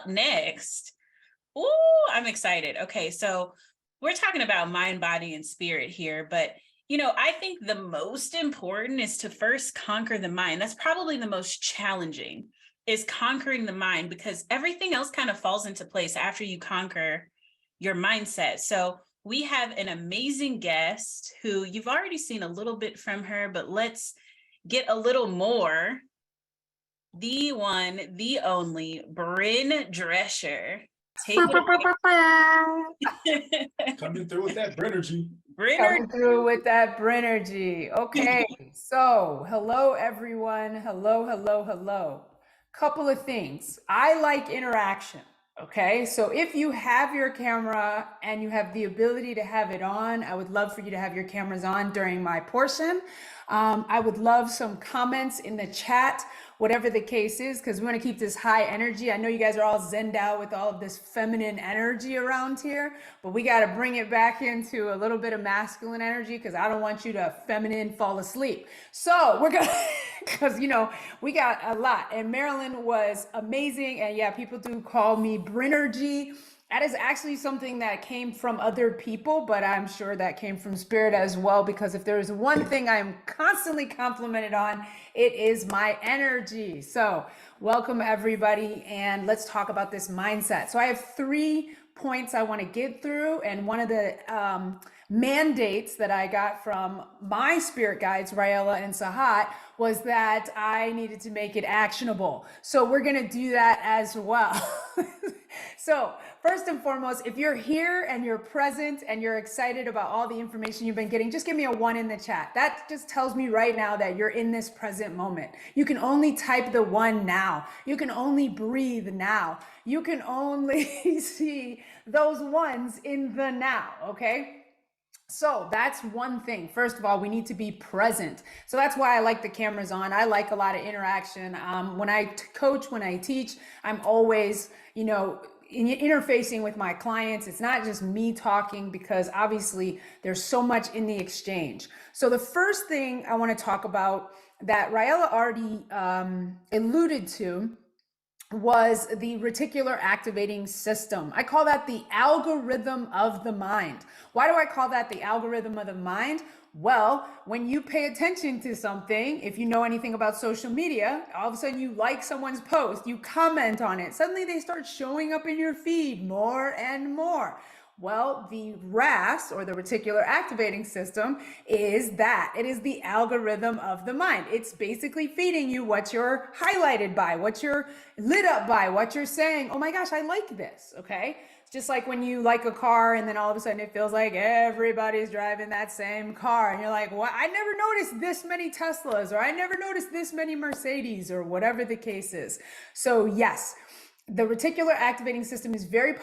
up next, ooh, I'm excited. Okay, so we're talking about mind, body, and spirit here, but I think the most important is to first conquer the mind. That's probably the most challenging, is conquering the mind, because everything else kind of falls into place after you conquer your mindset. So we have an amazing guest who you've already seen a little bit from her, but let's get a little more. The one, the only, Bryn Drescher. Take it away. Coming through with that Brynergy. Coming through with that Brynergy. Okay, so hello everyone. Hello. Couple of things. I like interaction. Okay, so if you have your camera and you have the ability to have it on, I would love for you to have your cameras on during my portion. I would love some comments in the chat, whatever the case is, because we want to keep this high energy. I know you guys are all zenned out with all of this feminine energy around here, but we got to bring it back into a little bit of masculine energy, because I don't want you to feminine fall asleep. So we're going to, because, we got a lot. And Marilyn was amazing. And yeah, people do call me Brynergy. That is actually something that came from other people, but I'm sure that came from spirit as well, because if there is one thing I am constantly complimented on, it is my energy. So welcome everybody, and let's talk about this mindset. So I have 3 points I want to get through, and one of the mandates that I got from my spirit guides, Raella and Sahat, was that I needed to make it actionable. So we're going to do that as well. So first and foremost, if you're here and you're present and you're excited about all the information you've been getting, just give me a 1 in the chat. That just tells me right now that you're in this present moment. You can only type the 1 now. You can only breathe now. You can only see those 1s in the now, okay? So that's one thing. First of all, we need to be present. So that's why I like the cameras on. I like a lot of interaction. When I coach, when I teach, I'm always, interfacing with my clients. It's not just me talking, because obviously there's so much in the exchange. So the first thing I want to talk about that Raella already alluded to was the reticular activating system. I call that the algorithm of the mind. Why do I call that the algorithm of the mind? Well, when you pay attention to something, if you know anything about social media, all of a sudden you like someone's post, you comment on it, suddenly they start showing up in your feed more and more. Well, the RAS, or the reticular activating system, is that. It is the algorithm of the mind. It's basically feeding you what you're highlighted by, what you're lit up by, what you're saying, oh my gosh, I like this, okay? It's just like when you like a car and then all of a sudden it feels like everybody's driving that same car. And you're like, what? I never noticed this many Teslas, or I never noticed this many Mercedes, or whatever the case is. So yes, the reticular activating system is very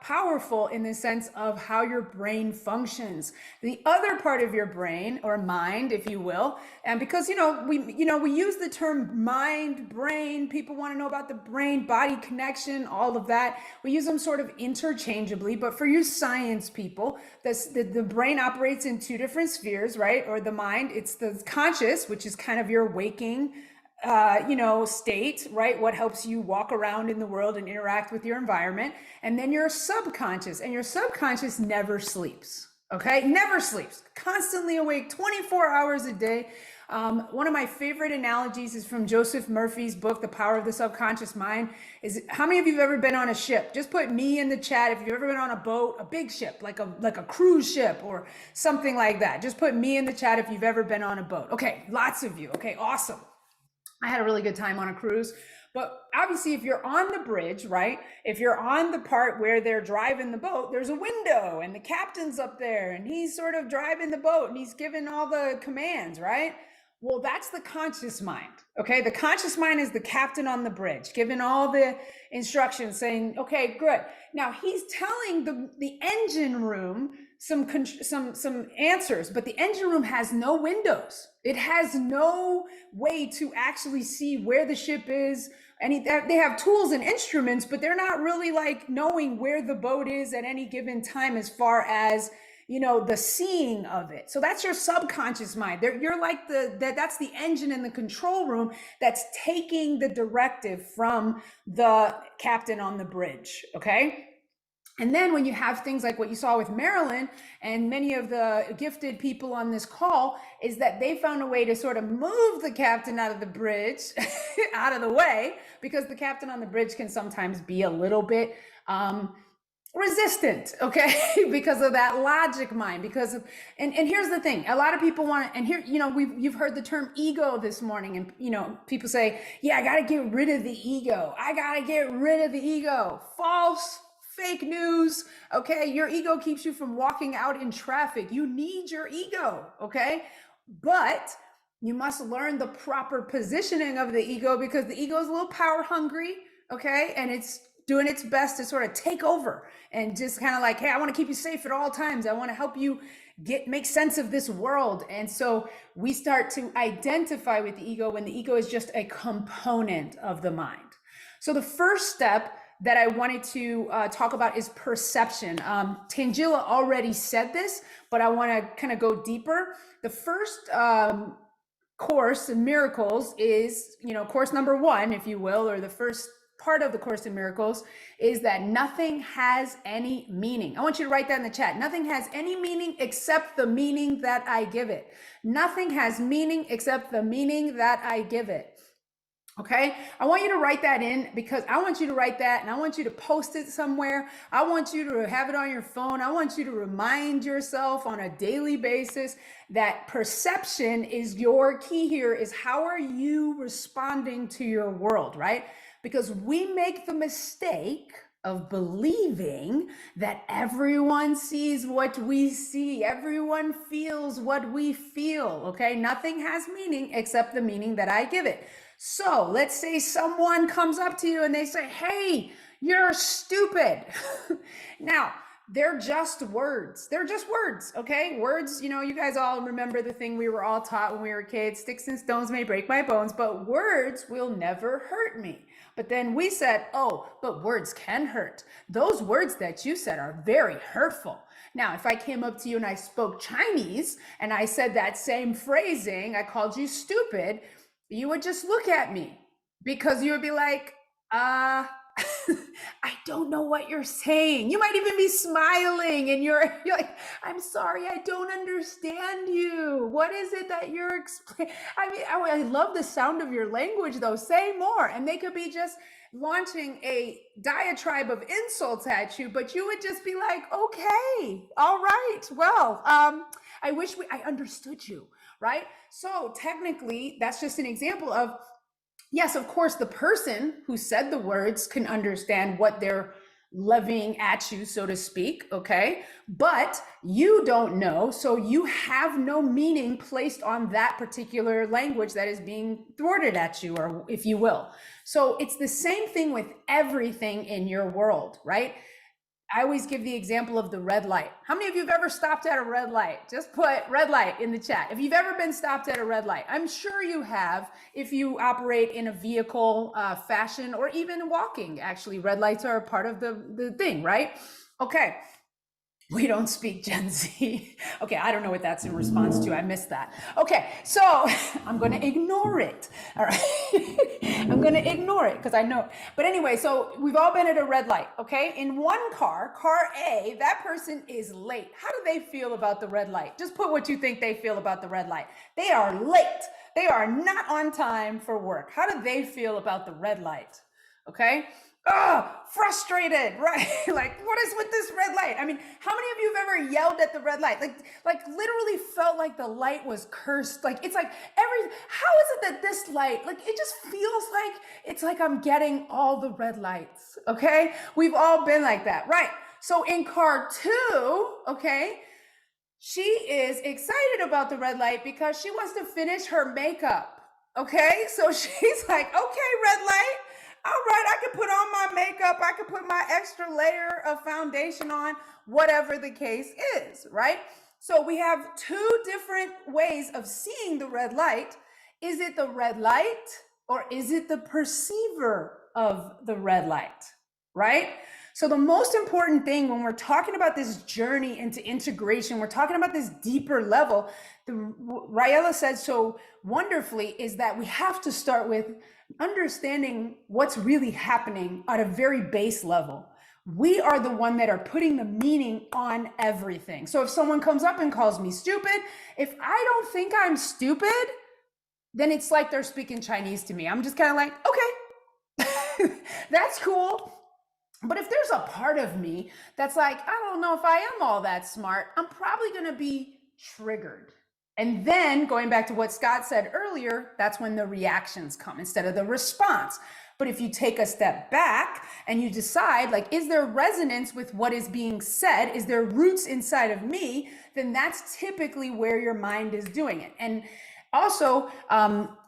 powerful in the sense of how your brain functions. The other part of your brain, or mind, if you will, and because we use the term mind, brain, people want to know about the brain body connection, all of that. We use them sort of interchangeably, but for you science people, the brain operates in 2 different spheres, right? Or the mind, it's the conscious, which is kind of your waking state, right? What helps you walk around in the world and interact with your environment. And then your subconscious, and your subconscious never sleeps, okay? Never sleeps, constantly awake 24 hours a day. One of my favorite analogies is from Joseph Murphy's book, The Power of the Subconscious Mind. Is how many of you have ever been on a ship? Just put me in the chat if you've ever been on a boat, a big ship, like a cruise ship or something like that. Just put me in the chat if you've ever been on a boat. Okay, lots of you. Okay, awesome. I had a really good time on a cruise, but obviously if you're on the bridge, right? If you're on the part where they're driving the boat, there's a window and the captain's up there and he's sort of driving the boat and he's giving all the commands, right? Well, that's the conscious mind, okay? The conscious mind is the captain on the bridge, giving all the instructions, saying, okay, good. Now he's telling the engine room some answers, but the engine room has no windows. It has no way to actually see where the ship is. And they have tools and instruments, but they're not really like knowing where the boat is at any given time as far as, the seeing of it. So that's your subconscious mind. You're like that's the engine in the control room that's taking the directive from the captain on the bridge, okay? And then when you have things like what you saw with Marilyn and many of the gifted people on this call, is that they found a way to sort of move the captain out of the bridge, out of the way, because the captain on the bridge can sometimes be a little bit resistant, okay? Because of that logic mind, because of, and here's the thing, a lot of people want to, and here, you've heard the term ego this morning, and people say, yeah, I got to get rid of the ego. I got to get rid of the ego. False. Fake news, okay? Your ego keeps you from walking out in traffic. You need your ego, okay? But you must learn the proper positioning of the ego, because the ego is a little power hungry, okay? And it's doing its best to sort of take over and just kind of like, hey, I want to keep you safe at all times. I want to help you make sense of this world. And so we start to identify with the ego when the ego is just a component of the mind. So the first step that I wanted to talk about is perception. Tangela already said this, but I want to kind of go deeper. The first course in miracles is, course number 1, if you will, or the first part of the Course in Miracles is that nothing has any meaning. I want you to write that in the chat. Nothing has any meaning except the meaning that I give it. Nothing has meaning except the meaning that I give it. Okay, I want you to write that in, because I want you to write that and I want you to post it somewhere. I want you to have it on your phone. I want you to remind yourself on a daily basis that perception is your key here. Is how are you responding to your world, right? Because we make the mistake of believing that everyone sees what we see, everyone feels what we feel, okay? Nothing has meaning except the meaning that I give it. So let's say someone comes up to you and they say, hey, you're stupid. Now, they're just words. They're just words, okay? Words, you guys all remember the thing we were all taught when we were kids, sticks and stones may break my bones, but words will never hurt me. But then we said, oh, but words can hurt. Those words that you said are very hurtful. Now, if I came up to you and I spoke Chinese and I said that same phrasing, I called you stupid, you would just look at me, because you would be like, I don't know what you're saying. You might even be smiling and you're like, I'm sorry, I don't understand you. What is it that you're explaining? I mean, I love the sound of your language though. Say more. And they could be just launching a diatribe of insults at you, but you would just be like, okay, all right. Well, I wish I understood you, right? So technically, that's just an example of, yes, of course, the person who said the words can understand what they're levying at you, so to speak, okay? But you don't know, so you have no meaning placed on that particular language that is being thwarted at you, or if you will. So it's the same thing with everything in your world, right? I always give the example of the red light. How many of you have ever stopped at a red light? Just put red light in the chat. If you've ever been stopped at a red light, I'm sure you have if you operate in a vehicle fashion, or even walking. Actually, red lights are a part of the thing, right? Okay. We don't speak Gen Z. Okay, I don't know what that's in response to. I missed that. Okay, so I'm going to ignore it. All right. I'm going to ignore it because I know. But anyway, so we've all been at a red light, okay? In one car A, that person is late. How do they feel about the red light? Just put what you think they feel about the red light. They are late. They are not on time for work. How do they feel about the red light? Okay? Oh, frustrated, right? Like, what is with this red light? I mean, how many of you have ever yelled at the red light? Like literally felt like the light was cursed. Like, it's like how is it that this light, like, it just feels like, it's like I'm getting all the red lights, okay? We've all been like that, right? So in car 2, okay, she is excited about the red light because she wants to finish her makeup, okay? So she's like, okay, red light. All right, I can put on my makeup, I can put my extra layer of foundation on, whatever the case is, right? So we have 2 different ways of seeing the red light. Is it the red light, or is it the perceiver of the red light, right? So the most important thing when we're talking about this journey into integration, we're talking about this deeper level, Raella said so wonderfully, is that we have to start with understanding what's really happening at a very base level. We are the one that are putting the meaning on everything. So if someone comes up and calls me stupid, if I don't think I'm stupid, then it's like they're speaking Chinese to me. I'm just kind of like, okay, that's cool. But if there's a part of me that's like, I don't know if I am all that smart, I'm probably going to be triggered. And then going back to what Scott said earlier, that's when the reactions come instead of the response. But if you take a step back and you decide, like, is there resonance with what is being said? Is there roots inside of me? Then that's typically where your mind is doing it. And also,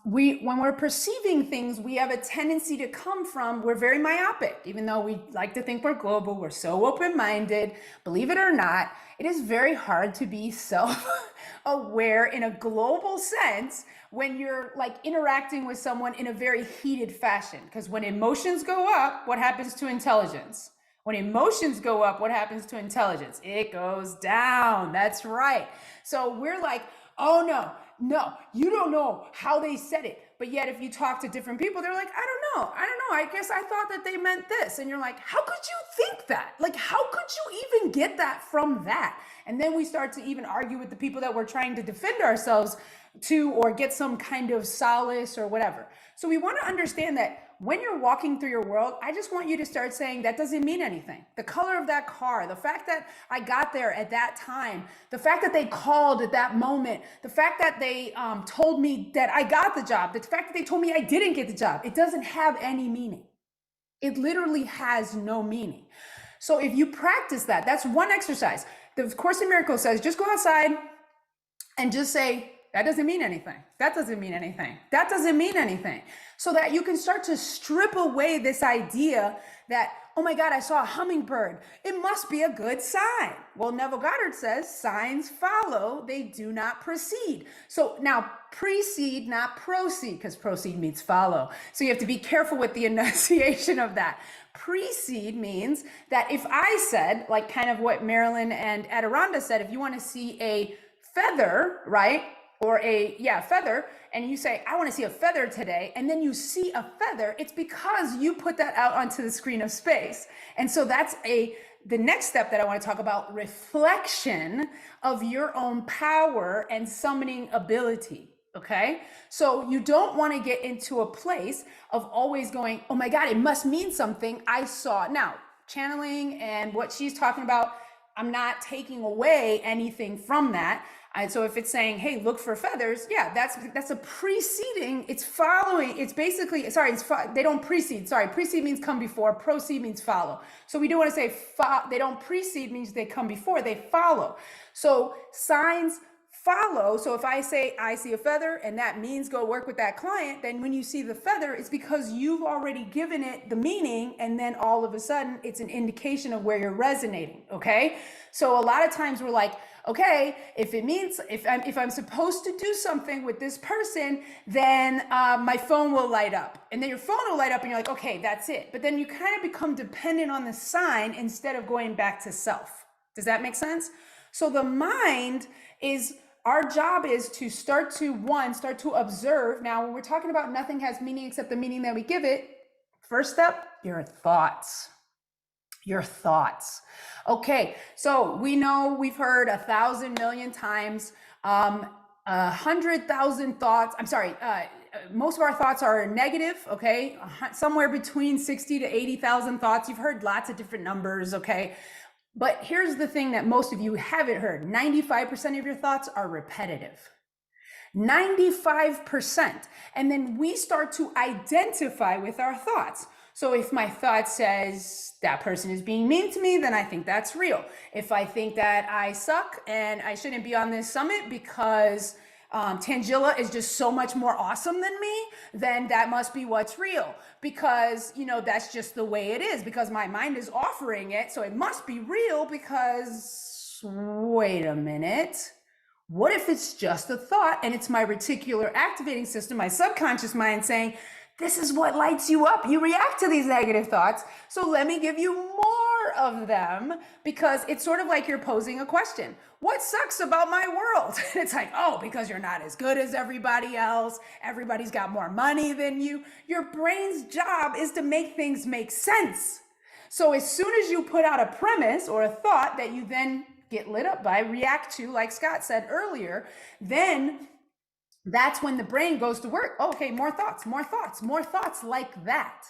when we're perceiving things, we have a tendency to come from, we're very myopic, even though we like to think we're global, we're so open-minded. Believe it or not, it is very hard to be self-aware in a global sense when you're like interacting with someone in a very heated fashion. Because when emotions go up, what happens to intelligence? When emotions go up, what happens to intelligence? It goes down. That's right. So we're like, oh no, you don't know how they said it. But yet if you talk to different people, they're like, I don't know. I guess I thought that they meant this. And you're like, how could you think that? Like, how could you even get that from that? And then we start to even argue with the people that we're trying to defend ourselves to, or get some kind of solace or whatever. So we want to understand that when you're walking through your world, I just want you to start saying that doesn't mean anything. The color of that car, the fact that I got there at that time, the fact that they called at that moment, the fact that they told me that I got the job, the fact that they told me I didn't get the job, it doesn't have any meaning. It literally has no meaning. So if you practice that, that's one exercise. The Course in Miracles says, just go outside and just say, that doesn't mean anything. That doesn't mean anything. That doesn't mean anything. So that you can start to strip away this idea that, oh my God, I saw a hummingbird. It must be a good sign. Well, Neville Goddard says, signs follow, they do not precede. So now precede, not proceed, because proceed means follow. So you have to be careful with the enunciation of that. Precede means that if I said, like kind of what Marilyn and Adirondha said, if you want to see a feather, right? Or feather, and you say, I want to see a feather today, and then you see a feather, it's because you put that out onto the screen of space. And so that's the next step that I want to talk about, reflection of your own power and summoning ability, okay? So you don't want to get into a place of always going, oh my God, it must mean something I saw. Now, channeling and what she's talking about, I'm not taking away anything from that. And so if it's saying, hey, look for feathers, yeah, that's a preceding, it's following, it's basically, they don't precede, precede means come before, proceed means follow. So we do want to say, they don't precede means they come before, they follow. So signs follow. So if I say, I see a feather and that means go work with that client, then when you see the feather, it's because you've already given it the meaning. And then all of a sudden it's an indication of where you're resonating. Okay. So a lot of times we're like, okay, if it means, if I'm supposed to do something with this person, then my phone will light up. And then your phone will light up and you're like, okay, that's it. But then you kind of become dependent on the sign instead of going back to self. Does that make sense? So the mind is, our job is to start to observe. Now, when we're talking about nothing has meaning except the meaning that we give it, first step, your thoughts. Your thoughts. Okay, so we know we've heard 1,000 million times, 100,000 thoughts. Most of our thoughts are negative, okay? Somewhere between 60 to 80,000 thoughts. You've heard lots of different numbers, okay? But here's the thing that most of you haven't heard. 95% of your thoughts are repetitive. 95%. And then we start to identify with our thoughts. So if my thought says that person is being mean to me, then I think that's real. If I think that I suck and I shouldn't be on this summit because Tangela is just so much more awesome than me, then that must be what's real, because, you know, that's just the way it is, because my mind is offering it. So it must be real because, wait a minute. What if it's just a thought and it's my reticular activating system, my subconscious mind saying, this is what lights you up. You react to these negative thoughts. So let me give you more of them because it's sort of like you're posing a question. What sucks about my world? It's like, oh, because you're not as good as everybody else. Everybody's got more money than you. Your brain's job is to make things make sense. So as soon as you put out a premise or a thought that you then get lit up by, react to, like Scott said earlier, then that's when the brain goes to work. Okay, more thoughts like that.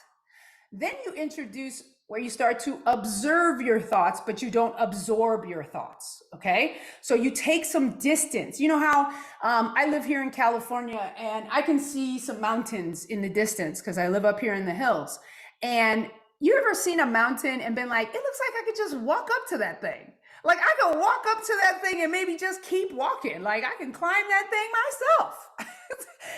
Then you introduce where you start to observe your thoughts, but you don't absorb your thoughts, okay? So you take some distance. You know how I live here in California and I can see some mountains in the distance because I live up here in the hills. And you ever seen a mountain and been like, it looks like I could just walk up to that thing. Like I could walk up to that thing and maybe just keep walking. Like I can climb that thing myself.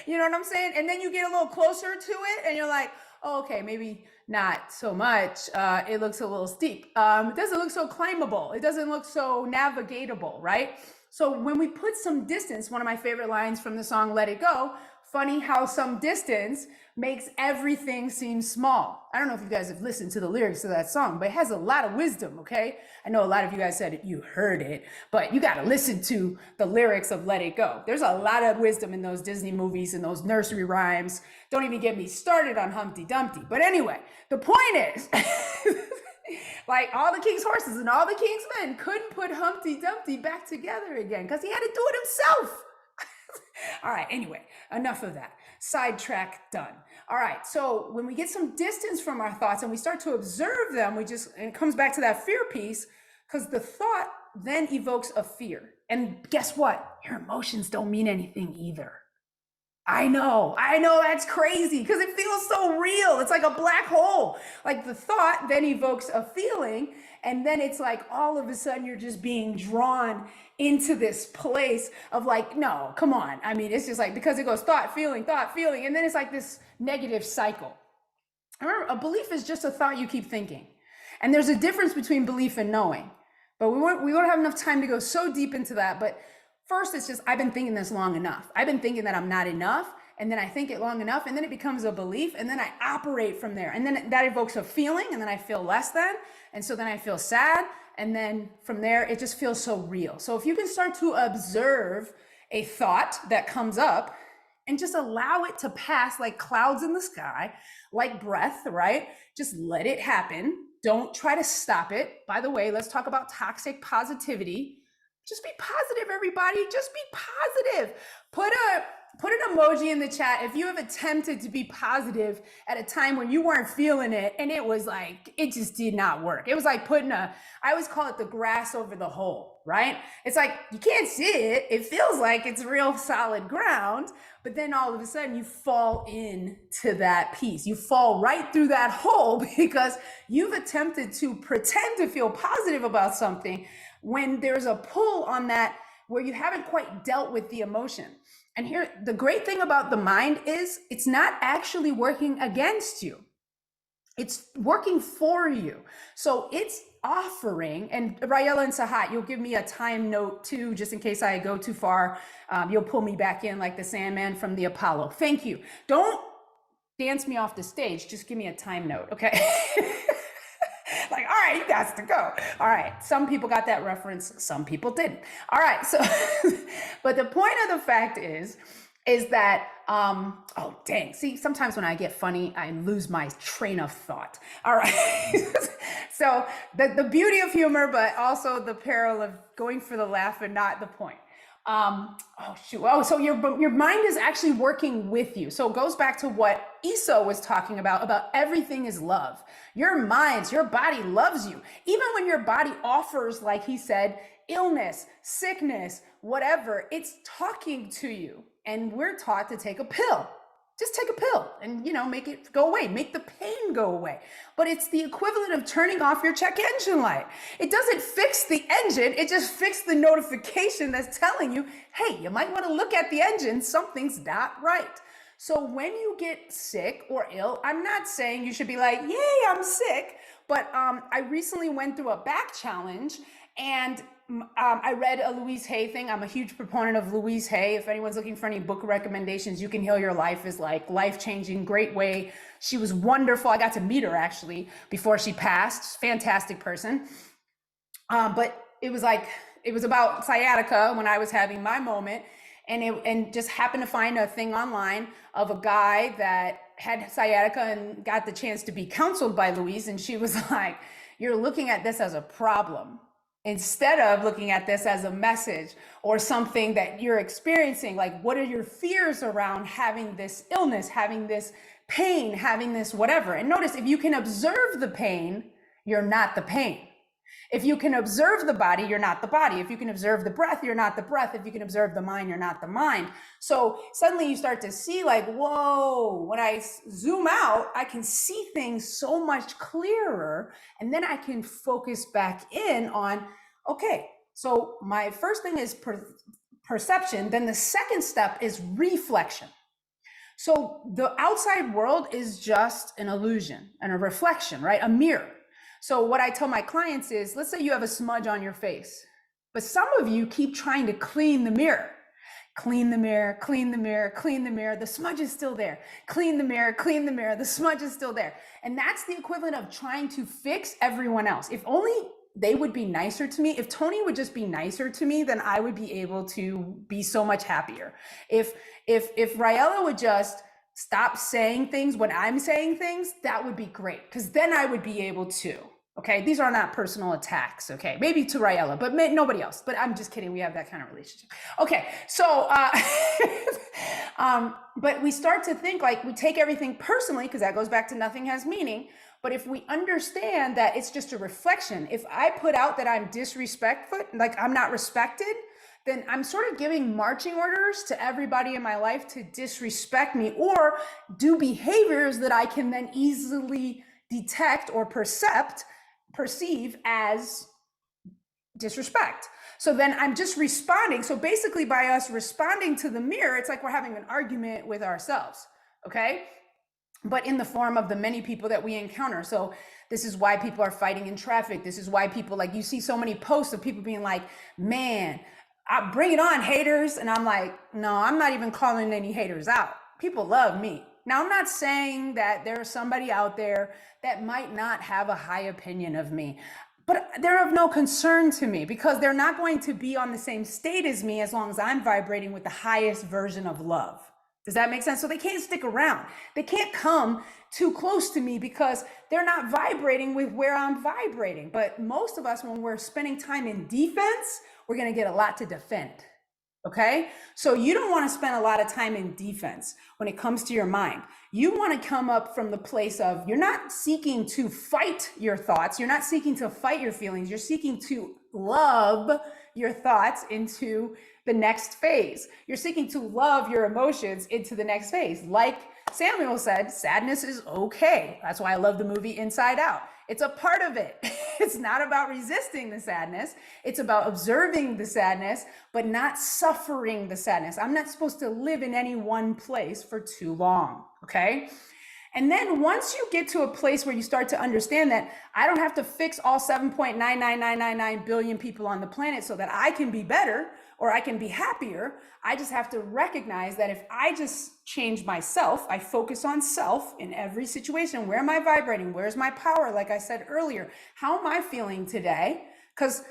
You know what I'm saying? And then you get a little closer to it and you're like, oh, okay, maybe not so much. It looks a little steep. It doesn't look so climbable. It doesn't look so navigatable, right? So when we put some distance, one of my favorite lines from the song Let It Go, funny how some distance makes everything seem small. I don't know if you guys have listened to the lyrics of that song, but it has a lot of wisdom, okay? I know a lot of you guys said you heard it, but you got to listen to the lyrics of Let It Go. There's a lot of wisdom in those Disney movies and those nursery rhymes. Don't even get me started on Humpty Dumpty. But anyway, the point is, like all the king's horses and all the king's men couldn't put Humpty Dumpty back together again because he had to do it himself. All right, anyway, enough of that. Sidetrack done. All right, so when we get some distance from our thoughts and we start to observe them, and it comes back to that fear piece, because the thought then evokes a fear. And guess what? Your emotions don't mean anything either. I know that's crazy because it feels so real. It's like a black hole. Like the thought then evokes a feeling, and then it's like all of a sudden you're just being drawn into this place of like, no, come on. I mean, it's just like, because it goes thought, feeling, and then it's like this negative cycle. Remember, a belief is just a thought you keep thinking. And there's a difference between belief and knowing. But we won't have enough time to go so deep into that. But first, it's just, I've been thinking this long enough. I've been thinking that I'm not enough. And then I think it long enough. And then it becomes a belief. And then I operate from there. And then that evokes a feeling. And then I feel less than. And so then I feel sad. And then from there, it just feels so real. So if you can start to observe a thought that comes up and just allow it to pass like clouds in the sky, like breath, right? Just let it happen. Don't try to stop it. By the way, let's talk about toxic positivity. Just be positive, everybody. Just be positive. Put an emoji in the chat if you have attempted to be positive at a time when you weren't feeling it and it was like, it just did not work. It was like I always call it the grass over the hole, right? It's like, you can't see it. It feels like it's real solid ground, but then all of a sudden you fall into that piece. You fall right through that hole because you've attempted to pretend to feel positive about something when there's a pull on that where you haven't quite dealt with the emotion. And here, the great thing about the mind is it's not actually working against you. It's working for you. So it's offering, and Raella and Sahat, you'll give me a time note too, just in case I go too far. You'll pull me back in like the Sandman from the Apollo. Thank you. Don't dance me off the stage. Just give me a time note, okay? Like, all right, you got to go. All right. Some people got that reference. Some people didn't. All right. So, but the point of the fact is that, oh, dang. See, sometimes when I get funny, I lose my train of thought. All right. So the beauty of humor, but also the peril of going for the laugh and not the point. So your mind is actually working with you. So it goes back to what Esau was talking about everything is love. Your minds, your body loves you. Even when your body offers, like he said, illness, sickness, whatever, it's talking to you. And we're taught to take a pill. Just take a pill and, make it go away, make the pain go away. But it's the equivalent of turning off your check engine light. It doesn't fix the engine. It just fixed the notification that's telling you, hey, you might want to look at the engine. Something's not right. So when you get sick or ill, I'm not saying you should be like, yay, I'm sick. But I recently went through a back challenge and I read a Louise Hay thing. I'm a huge proponent of Louise Hay. If anyone's looking for any book recommendations, You Can Heal Your Life is like life-changing, great way. She was wonderful. I got to meet her actually before she passed. Fantastic person. But it was about sciatica when I was having my moment, and just happened to find a thing online of a guy that had sciatica and got the chance to be counseled by Louise, and she was like, "You're looking at this as a problem instead of looking at this as a message or something that you're experiencing. Like, what are your fears around having this illness, having this pain, having this whatever?" And notice, if you can observe the pain, you're not the pain. If you can observe the body, you're not the body. If you can observe the breath, you're not the breath. If you can observe the mind, you're not the mind. So suddenly you start to see like, whoa, when I zoom out, I can see things so much clearer. And then I can focus back in on, okay, so my first thing is perception. Then the second step is reflection. So the outside world is just an illusion and a reflection, right? A mirror. So what I tell my clients is, let's say you have a smudge on your face, but some of you keep trying to clean the mirror. Clean the mirror, clean the mirror, clean the mirror, the smudge is still there. Clean the mirror, the smudge is still there. And that's the equivalent of trying to fix everyone else. If only they would be nicer to me. If Tony would just be nicer to me, then I would be able to be so much happier. If Raella would just stop saying things when I'm saying things, that would be great, because then I would be able to. Okay, these are not personal attacks, okay? Maybe to Raella, but nobody else. But I'm just kidding, we have that kind of relationship. Okay, so, but we start to think like we take everything personally, because that goes back to nothing has meaning. But if we understand that it's just a reflection, if I put out that I'm disrespectful, like I'm not respected, then I'm sort of giving marching orders to everybody in my life to disrespect me or do behaviors that I can then easily detect or perceive as disrespect. So then I'm just responding. So basically by us responding to the mirror, it's like we're having an argument with ourselves, okay? But in the form of the many people that we encounter. So this is why people are fighting in traffic. This is why people, like, you see so many posts of people being like, man, bring it on, haters. And I'm like, no, I'm not even calling any haters out. People love me. Now, I'm not saying that there's somebody out there that might not have a high opinion of me, but they're of no concern to me because they're not going to be on the same state as me as long as I'm vibrating with the highest version of love. Does that make sense? So they can't stick around. They can't come too close to me because they're not vibrating with where I'm vibrating. But most of us, when we're spending time in defense, we're going to get a lot to defend. Okay, so you don't want to spend a lot of time in defense when it comes to your mind. You want to come up from the place of, you're not seeking to fight your thoughts. You're not seeking to fight your feelings. You're seeking to love your thoughts into the next phase. You're seeking to love your emotions into the next phase. Like Samuel said, sadness is okay. That's why I love the movie Inside Out. It's a part of it. It's not about resisting the sadness. It's about observing the sadness, but not suffering the sadness. I'm not supposed to live in any one place for too long, okay? And then once you get to a place where you start to understand that I don't have to fix all 7.99999 billion people on the planet so that I can be better or I can be happier, I just have to recognize that if I just change myself, I focus on self in every situation. Where am I vibrating? Where's my power? Like I said earlier, how am I feeling today? Because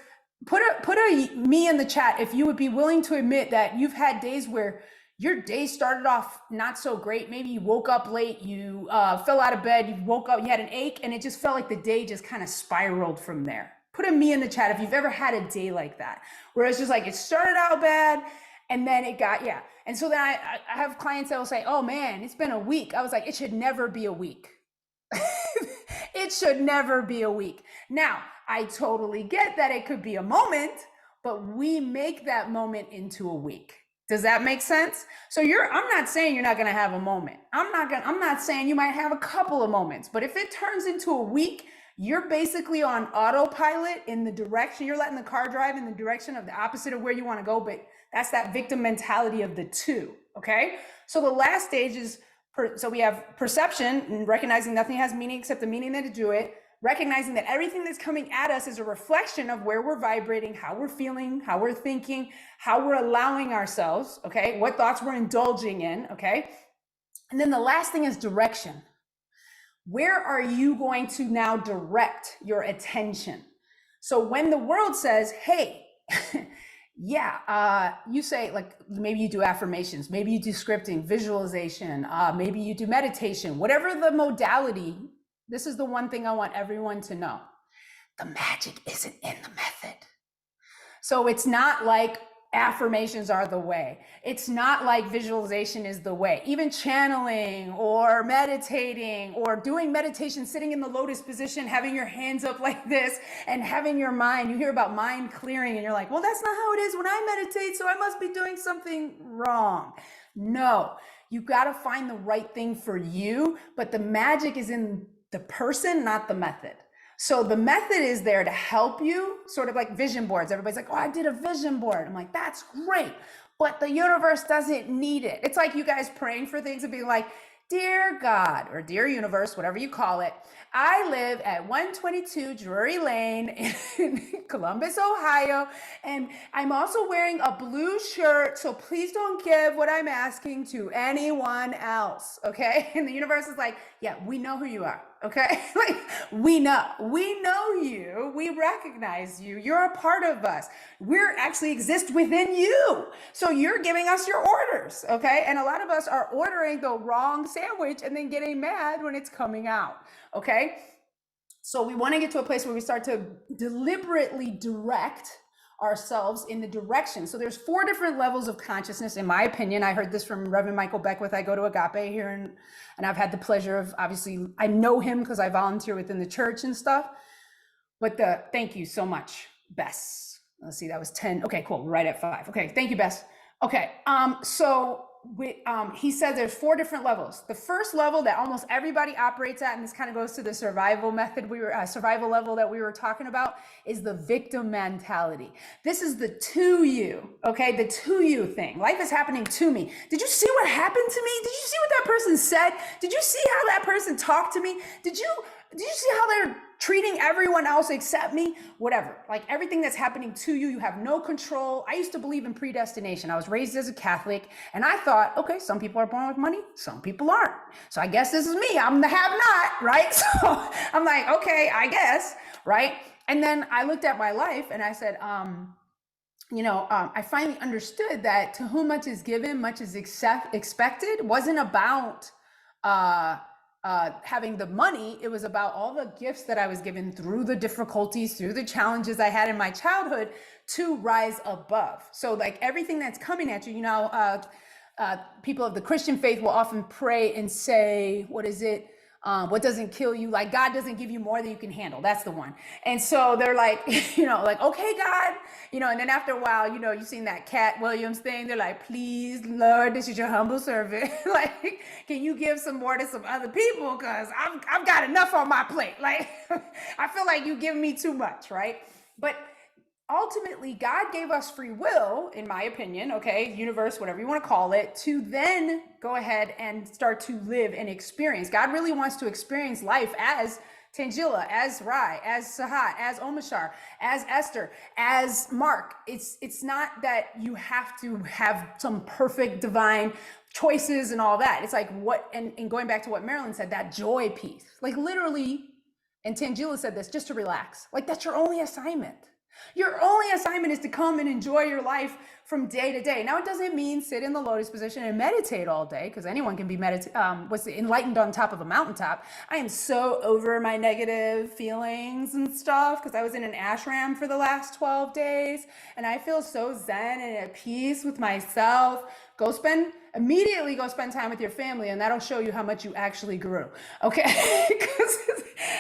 put a me in the chat if you would be willing to admit that you've had days where your day started off not so great. Maybe you woke up late, you fell out of bed, you woke up, you had an ache, and it just felt like the day just kind of spiraled from there. Put a me in the chat if you've ever had a day like that, where it's just like it started out bad and then it got, yeah. And so then I have clients that will say, oh man, it's been a week. I was like, it should never be a week. It should never be a week. Now, I totally get that it could be a moment, but we make that moment into a week. Does that make sense? So I'm not saying you're not going to have a moment. I'm not saying you might have a couple of moments, but if it turns into a week, you're basically on autopilot in the direction, you're letting the car drive in the direction of the opposite of where you want to go, but that's that victim mentality of the two, okay? So the last stage is, so we have perception and recognizing nothing has meaning except the meaning that to do it. recognizing that everything that's coming at us is a reflection of where we're vibrating, how we're feeling, how we're thinking, how we're allowing ourselves, okay, what thoughts we're indulging in, okay. And then the last thing is direction. Where are you going to now direct your attention? So when the world says, hey, yeah, you say, like, maybe you do affirmations, maybe you do scripting, visualization, maybe you do meditation, whatever the modality. This is the one thing I want everyone to know. The magic isn't in the method. So it's not like affirmations are the way. It's not like visualization is the way. Even channeling or meditating or doing meditation, sitting in the lotus position, having your hands up like this and having your mind, you hear about mind clearing and you're like, well, that's not how it is when I meditate, so I must be doing something wrong. No, you got to find the right thing for you, but the magic is in the person, not the method. So the method is there to help you, sort of like vision boards. Everybody's like, oh, I did a vision board. I'm like, that's great, but the universe doesn't need it. It's like you guys praying for things and being like, dear God, or dear universe, whatever you call it, I live at 122 Drury Lane in Columbus, Ohio, and I'm also wearing a blue shirt, so please don't give what I'm asking to anyone else, okay? And the universe is like, yeah, we know who you are, okay? Like, we know you, we recognize you, you're a part of us. We're actually exist within you, so you're giving us your orders, okay? And a lot of us are ordering the wrong sandwich and then getting mad when it's coming out, okay? So we want to get to a place where we start to deliberately direct ourselves in the direction. So there's 4 different levels of consciousness, in my opinion. I heard this from Reverend Michael Beckwith. I go to Agape here, and I've had the pleasure of, obviously, I know him because I volunteer within the church and stuff. But thank you so much, Bess. Let's see, that was 10. Okay, cool. We're right at 5. Okay, thank you, Bess. Okay, he said there's 4 different levels. The first level that almost everybody operates at, and this kind of goes to the survival method survival level that we were talking about, is the victim mentality. This is the to you, okay? The to you thing. Life is happening to me. Did you see what happened to me? Did you see what that person said? Did you see how that person talked to me? Did you see how they're treating everyone else except me? Whatever, like everything that's happening to you, you have no control. I used to believe in predestination. I was raised as a Catholic, and I thought, okay, some people are born with money, some people aren't. So I guess this is me. I'm the have-not, right? So I'm like, okay, I guess, right? And then I looked at my life and I said, I finally understood that to whom much is given, much is expected. It wasn't about having the money. It was about all the gifts that I was given through the difficulties, through the challenges I had in my childhood to rise above. So like everything that's coming at you, people of the Christian faith will often pray and say, what is it? What doesn't kill you? Like, God doesn't give you more than you can handle. That's the one. And so they're like, like, okay, God, and then after a while, you've seen that Cat Williams thing. They're like, please, Lord, this is your humble servant. Like, can you give some more to some other people? Cause I've got enough on my plate. Like, I feel like you give me too much, right? But ultimately, God gave us free will, in my opinion, okay, universe, whatever you want to call it, to then go ahead and start to live and experience. God really wants to experience life as Tangela, as Rai, as Sahat, as Omashar, as Esther, as Mark. It's not that you have to have some perfect divine choices and all that. It's like and going back to what Marilyn said, that joy piece, like literally, and Tangela said this, just to relax. Like that's your only assignment. Your only assignment is to come and enjoy your life from day to day. Now, it doesn't mean sit in the lotus position and meditate all day, because anyone can be enlightened on top of a mountaintop. I am so over my negative feelings and stuff, because I was in an ashram for the last 12 days, and I feel so zen and at peace with myself. Immediately go spend time with your family, and that'll show you how much you actually grew, okay? Because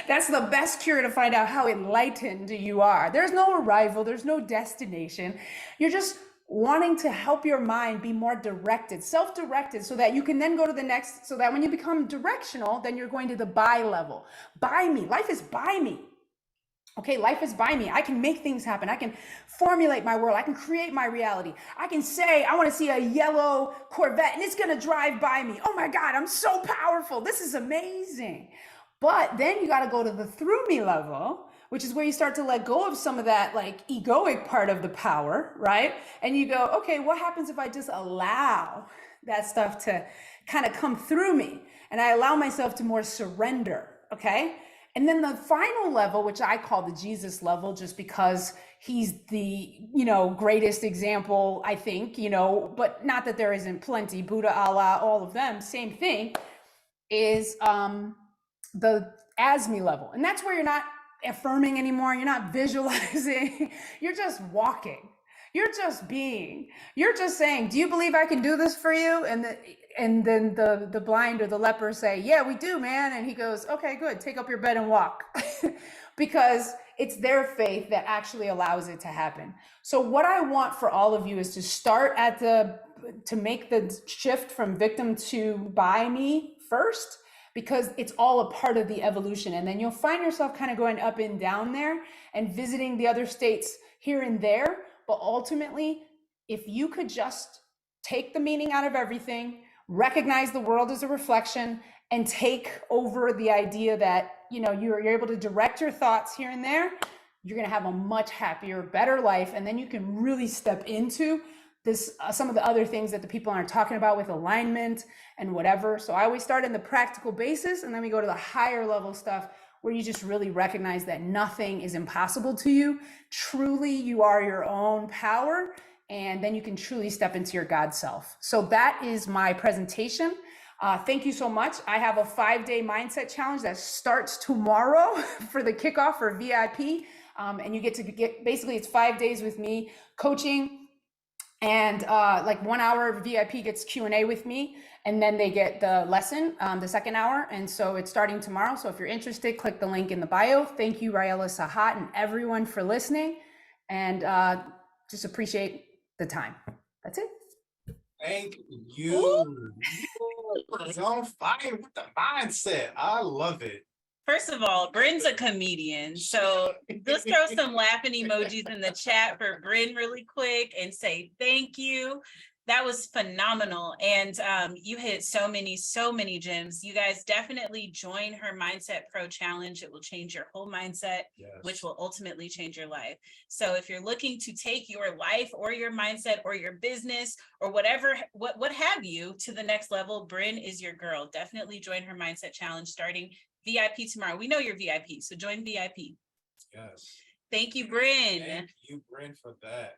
that's the best cure to find out how enlightened you are. There's no arrival, there's no destination. You're just wanting to help your mind be more directed, self-directed, so that you can then go to the next, so that when you become directional, then you're going to the by level. By me, life is by me. Okay, life is by me. I can make things happen. I can formulate my world. I can create my reality. I can say, I want to see a yellow Corvette and it's going to drive by me. Oh my God, I'm so powerful. This is amazing. But then you got to go to the through me level, which is where you start to let go of some of that like egoic part of the power, right? And you go, okay, what happens if I just allow that stuff to kind of come through me and I allow myself to more surrender, okay? And then the final level, which I call the Jesus level, just because he's the, greatest example, I think, but not that there isn't plenty, Buddha, Allah, all of them, same thing, is the ASME level. And that's where you're not affirming anymore. You're not visualizing. You're just walking. You're just being. You're just saying, do you believe I can do this for you? And then the blind or the leper say, yeah, we do, man. And he goes, okay, good. Take up your bed and walk. Because it's their faith that actually allows it to happen. So what I want for all of you is to start to make the shift from victim to by me first, because it's all a part of the evolution. And then you'll find yourself kind of going up and down there and visiting the other states here and there. But ultimately, if you could just take the meaning out of everything, recognize the world as a reflection, and take over the idea that, you're able to direct your thoughts here and there, you're going to have a much happier, better life. And then you can really step into this, some of the other things that the people aren't talking about with alignment and whatever. So I always start in the practical basis, and then we go to the higher level stuff where you just really recognize that nothing is impossible to you. Truly, you are your own power, and then you can truly step into your God self. So that is my presentation. Thank you so much. I have a 5-day mindset challenge that starts tomorrow for the kickoff for VIP. And you get basically it's 5 days with me coaching, and like 1 hour VIP gets Q&A with me, and then they get the lesson, the second hour. And so it's starting tomorrow. So if you're interested, click the link in the bio. Thank you, Raela Sahat, and everyone for listening, and just appreciate the time. That's it. Thank you. It's on fire with the mindset. I love it. First of all, Bryn's a comedian, so let's throw some laughing emojis in the chat for Bryn really quick and say thank you. That was phenomenal. And you hit so many gems. You guys definitely join her Mindset Pro Challenge. It will change your whole mindset, Yes. which will ultimately change your life. So if you're looking to take your life or your mindset or your business or whatever, what have you to the next level, Bryn is your girl. Definitely join her Mindset Challenge starting VIP tomorrow. We know you're VIP, so join VIP. Yes. Thank you, Bryn. Thank you, Bryn, for that.